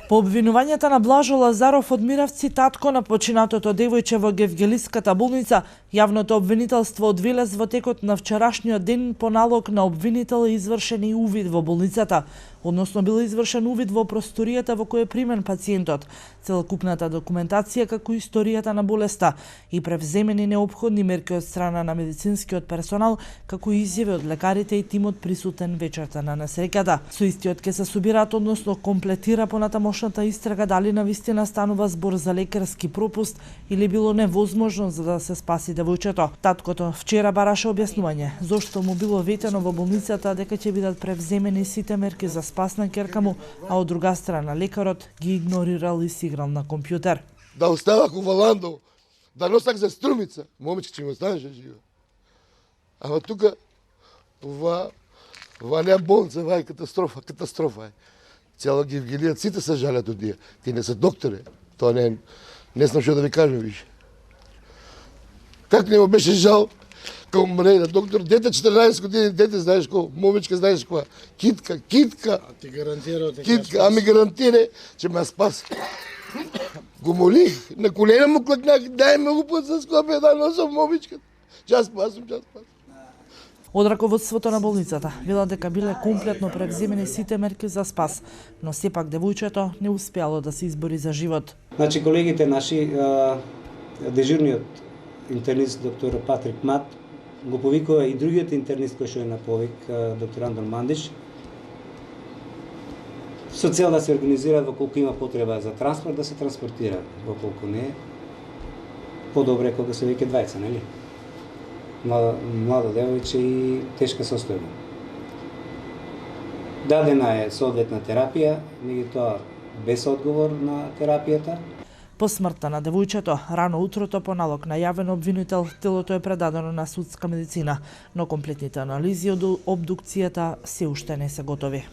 По обвинувањата на Блажо Лазаров од Миравци, татко на починатото девојче во Гевгелиската болница, јавното обвинителство одвелез во текот на вчерашниот ден по налог на обвинител извршен и увид во болницата, односно бил извршен увид во просторијата во која е примен пациентот, целокупната документација како историјата на болеста и превземени неопходни мерки од страна на медицинскиот персонал, како и изјави од лекарите и тимот присутен вечерта на несреќата. Со истиот ќе се собираат, односно комплетира понатамошната истрага дали навистина станува збор за лекарски пропуст или било невозможно за да се спаси девојчето. Таткото вчера бараше објаснување зошто му било ветено во болницата дека ќе бидат превземени сите мерки за спас на ќерка му, а од друга страна лекарот ги игнорирал и си играл на компјутер. Да оставах у Валандо, да носак за Струмица, момиче ќе ми останеше жива. Ама тука, ова не е болница, ова е катастрофа е. Цела Гевгелија, сите се жалят од тие. Тие не се доктори. Тоа не знам што да ви кажам више. Как не му беше жал, кога умре на доктор, дете 14 години, дете знаеш кој, момичка знаеш која, китка. А ти гарантира Китка, а ми гарантира, че ме спаси. Го молих, на колена му клакнах, дај ме го път с копија да носам момичката. Час спасам. Од раководството на болницата велат дека биле комплетно превземени сите мерки за спас, но сепак девојчето не успеало да се избори за живот. Значи колегите наши, дежурниот интернист доктор Патрик Мат го повикува и другиот интернист кој што е на повик, доктор Андор Мандиш, со цел да се организираат во колку има потреба за транспорт, да се транспортираат, во колку не, подобре кога се веќе двајца, нели? Млада девојче и тешка состојба. Дадена е соодветна терапија, меѓутоа без одговор на терапијата. По смртта на девојчето, рано утрото по налог на јавен обвинител, телото е предадено на судска медицина, но комплетните анализи од обдукцијата се уште не се готови.